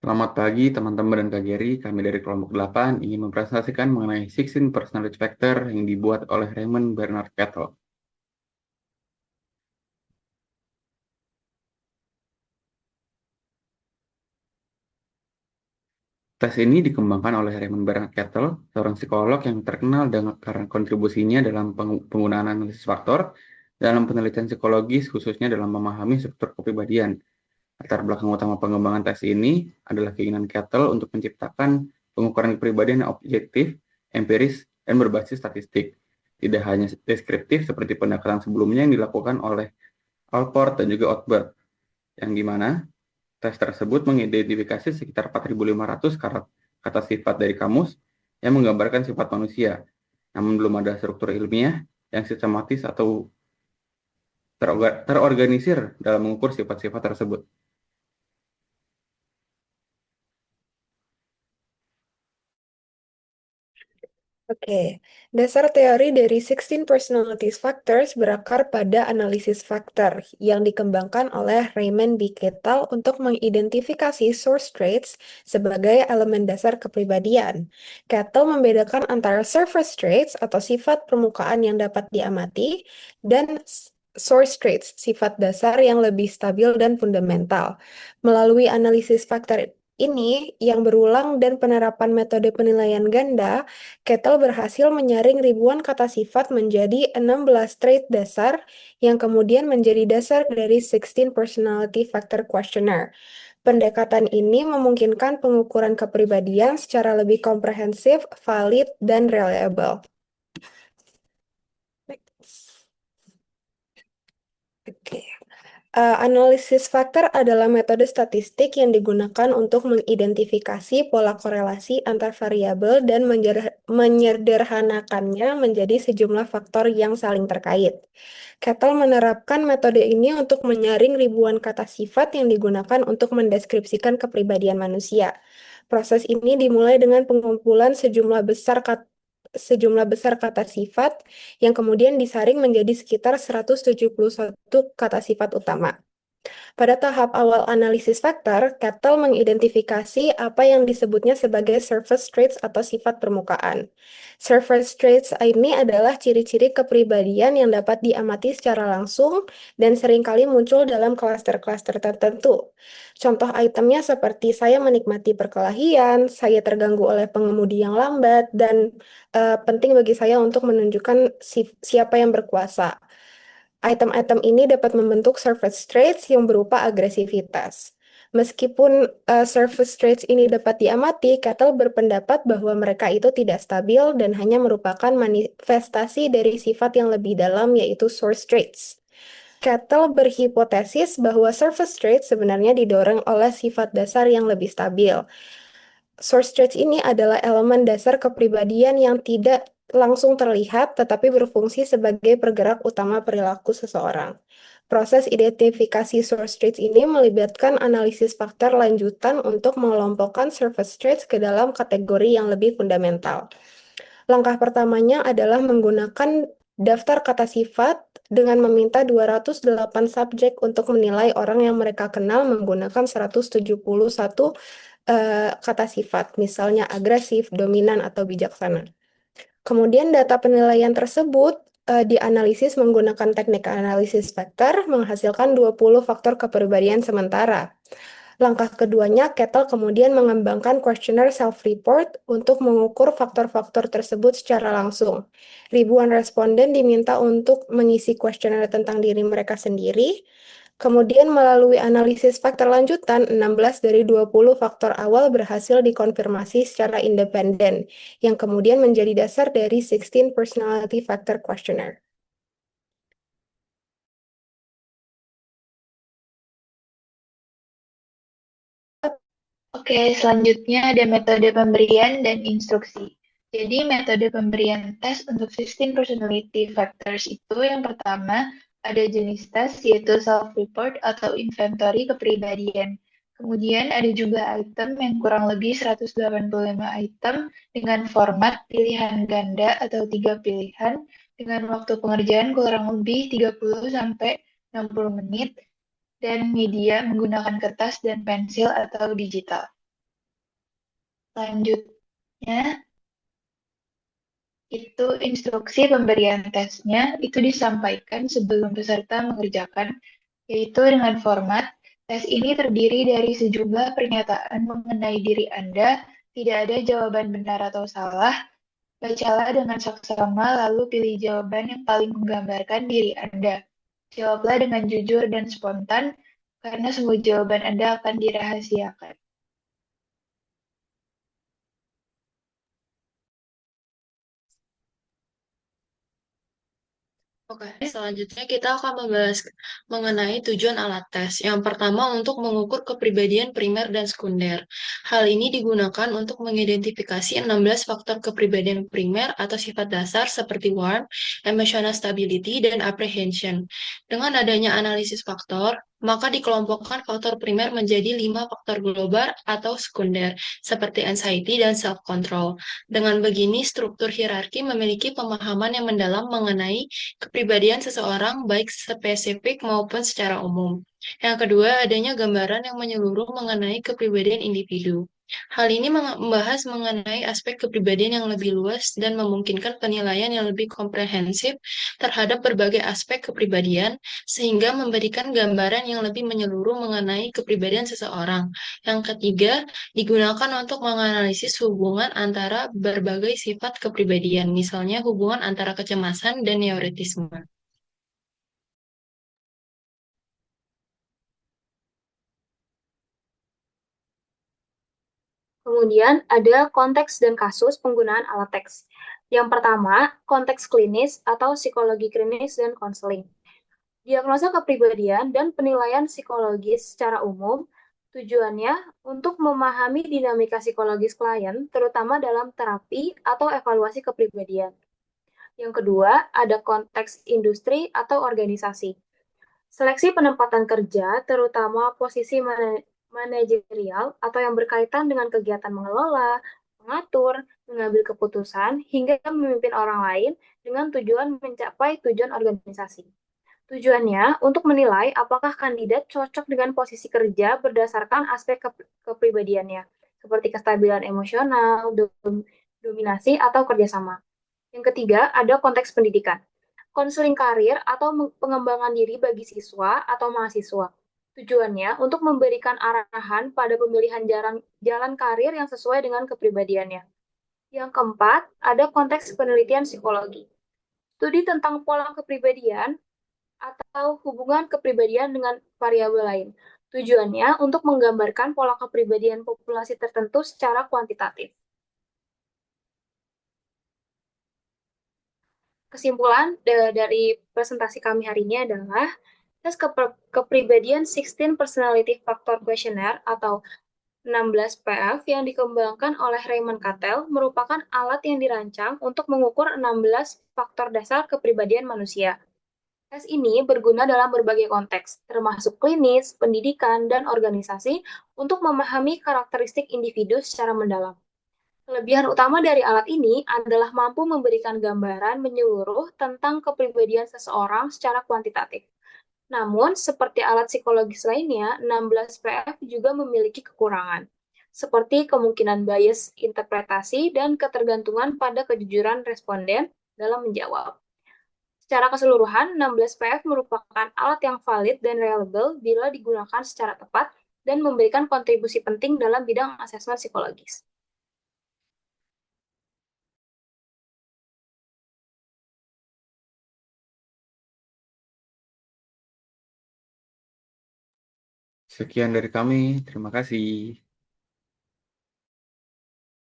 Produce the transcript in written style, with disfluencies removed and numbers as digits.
Selamat pagi teman-teman dan Kak Geri, kami dari kelompok 8 ingin mempresentasikan mengenai 16 Personality Factor yang dibuat oleh Raymond Bernard Kettle. Tes ini dikembangkan oleh Raymond Bernard Kettle, seorang psikolog yang terkenal karena kontribusinya dalam penggunaan analisis faktor dalam penelitian psikologis, khususnya dalam memahami struktur kepribadian. Latar belakang utama pengembangan tes ini adalah keinginan Kettle untuk menciptakan pengukuran kepribadian yang objektif, empiris, dan berbasis statistik. Tidak hanya deskriptif seperti pendekatan sebelumnya yang dilakukan oleh Alport dan juga Otberg, yang dimana tes tersebut mengidentifikasi sekitar 4.500 kata sifat dari kamus yang menggambarkan sifat manusia, namun belum ada struktur ilmiah yang sistematis atau terorganisir dalam mengukur sifat-sifat tersebut. Oke, dasar teori dari 16 Personalities Factors berakar pada analisis faktor yang dikembangkan oleh Raymond B. Kettle untuk mengidentifikasi source traits sebagai elemen dasar kepribadian. Kettle membedakan antara surface traits atau sifat permukaan yang dapat diamati dan source traits, sifat dasar yang lebih stabil dan fundamental. Melalui analisis faktor ini yang berulang dan penerapan metode penilaian ganda, Kettle berhasil menyaring ribuan kata sifat menjadi 16 trait dasar yang kemudian menjadi dasar dari 16 Personality Factor Questionnaire. Pendekatan ini memungkinkan pengukuran kepribadian secara lebih komprehensif, valid, dan reliable. Next. Oke. Analisis faktor adalah metode statistik yang digunakan untuk mengidentifikasi pola korelasi antar variabel dan menyederhanakannya menjadi sejumlah faktor yang saling terkait. Kettle menerapkan metode ini untuk menyaring ribuan kata sifat yang digunakan untuk mendeskripsikan kepribadian manusia. Proses ini dimulai dengan pengumpulan sejumlah besar kata sifat yang kemudian disaring menjadi sekitar 171 kata sifat utama. Pada tahap awal analisis faktor, Kettle mengidentifikasi apa yang disebutnya sebagai surface traits atau sifat permukaan. Surface traits ini adalah ciri-ciri kepribadian yang dapat diamati secara langsung dan seringkali muncul dalam klaster-klaster tertentu. Contoh itemnya seperti saya menikmati perkelahian, saya terganggu oleh pengemudi yang lambat, dan penting bagi saya untuk menunjukkan siapa yang berkuasa. Item-item ini dapat membentuk surface traits yang berupa agresivitas. Meskipun surface traits ini dapat diamati, Kettle berpendapat bahwa mereka itu tidak stabil dan hanya merupakan manifestasi dari sifat yang lebih dalam, yaitu source traits. Kettle berhipotesis bahwa surface traits sebenarnya didorong oleh sifat dasar yang lebih stabil. Source traits ini adalah elemen dasar kepribadian yang tidak langsung terlihat tetapi berfungsi sebagai pergerak utama perilaku seseorang. Proses identifikasi source traits ini melibatkan analisis faktor lanjutan untuk mengelompokkan surface traits ke dalam kategori yang lebih fundamental. Langkah pertamanya adalah menggunakan daftar kata sifat dengan meminta 208 subjek untuk menilai orang yang mereka kenal menggunakan 171 kata sifat, misalnya agresif, dominan, atau bijaksana. Kemudian data penilaian tersebut dianalisis menggunakan teknik analisis faktor menghasilkan 20 faktor kepribadian sementara. Langkah keduanya, Kettle kemudian mengembangkan kuesioner self-report untuk mengukur faktor-faktor tersebut secara langsung. Ribuan responden diminta untuk mengisi kuesioner tentang diri mereka sendiri. Kemudian melalui analisis faktor lanjutan, 16 dari 20 faktor awal berhasil dikonfirmasi secara independen, yang kemudian menjadi dasar dari 16 Personality Factor Questionnaire. Oke, selanjutnya ada metode pemberian dan instruksi. Jadi metode pemberian tes untuk 16 personality factors itu yang pertama ada jenis tes yaitu self-report atau inventory kepribadian. Kemudian ada juga item yang kurang lebih 185 item dengan format pilihan ganda atau 3 pilihan dengan waktu pengerjaan kurang lebih 30 sampai 60 menit dan media menggunakan kertas dan pensil atau digital. Selanjutnya, itu instruksi pemberian tesnya itu disampaikan sebelum peserta mengerjakan, yaitu dengan format, tes ini terdiri dari sejumlah pernyataan mengenai diri Anda, tidak ada jawaban benar atau salah, bacalah dengan saksama lalu pilih jawaban yang paling menggambarkan diri Anda. Jawablah dengan jujur dan spontan, karena semua jawaban Anda akan dirahasiakan. Oke, selanjutnya kita akan membahas mengenai tujuan alat tes. Yang pertama untuk mengukur kepribadian primer dan sekunder. Hal ini digunakan untuk mengidentifikasi 16 faktor kepribadian primer atau sifat dasar seperti warmth, emotional stability, dan apprehension. Dengan adanya analisis faktor, maka dikelompokkan faktor primer menjadi 5 faktor global atau sekunder, seperti anxiety dan self-control. Dengan begini, struktur hierarki memiliki pemahaman yang mendalam mengenai kepribadian seseorang baik spesifik maupun secara umum. Yang kedua, adanya gambaran yang menyeluruh mengenai kepribadian individu. Hal ini membahas mengenai aspek kepribadian yang lebih luas dan memungkinkan penilaian yang lebih komprehensif terhadap berbagai aspek kepribadian, sehingga memberikan gambaran yang lebih menyeluruh mengenai kepribadian seseorang. Yang ketiga, digunakan untuk menganalisis hubungan antara berbagai sifat kepribadian, misalnya hubungan antara kecemasan dan neurotisme. Kemudian ada konteks dan kasus penggunaan alat teks. Yang pertama, konteks klinis atau psikologi klinis dan konseling. Diagnosa kepribadian dan penilaian psikologis secara umum tujuannya untuk memahami dinamika psikologis klien, terutama dalam terapi atau evaluasi kepribadian. Yang kedua, ada konteks industri atau organisasi. Seleksi penempatan kerja, terutama posisi manajerial atau yang berkaitan dengan kegiatan mengelola, mengatur, mengambil keputusan, hingga memimpin orang lain dengan tujuan mencapai tujuan organisasi. Tujuannya untuk menilai apakah kandidat cocok dengan posisi kerja berdasarkan aspek kepribadiannya, seperti kestabilan emosional, dominasi, atau kerjasama. Yang ketiga, ada konteks pendidikan. Konseling karir atau pengembangan diri bagi siswa atau mahasiswa. Tujuannya untuk memberikan arahan pada pemilihan jalan karir yang sesuai dengan kepribadiannya. Yang keempat, ada konteks penelitian psikologi. Studi tentang pola kepribadian atau hubungan kepribadian dengan variabel lain. Tujuannya untuk menggambarkan pola kepribadian populasi tertentu secara kuantitatif. Kesimpulan dari presentasi kami hari ini adalah tes kepribadian 16 Personality Factor Questionnaire atau 16 PF yang dikembangkan oleh Raymond Cattell merupakan alat yang dirancang untuk mengukur 16 faktor dasar kepribadian manusia. Tes ini berguna dalam berbagai konteks, termasuk klinis, pendidikan, dan organisasi untuk memahami karakteristik individu secara mendalam. Kelebihan utama dari alat ini adalah mampu memberikan gambaran menyeluruh tentang kepribadian seseorang secara kuantitatif. Namun, seperti alat psikologis lainnya, 16 PF juga memiliki kekurangan, seperti kemungkinan bias interpretasi dan ketergantungan pada kejujuran responden dalam menjawab. Secara keseluruhan, 16 PF merupakan alat yang valid dan reliable bila digunakan secara tepat dan memberikan kontribusi penting dalam bidang asesmen psikologis. Sekian dari kami. Terima kasih.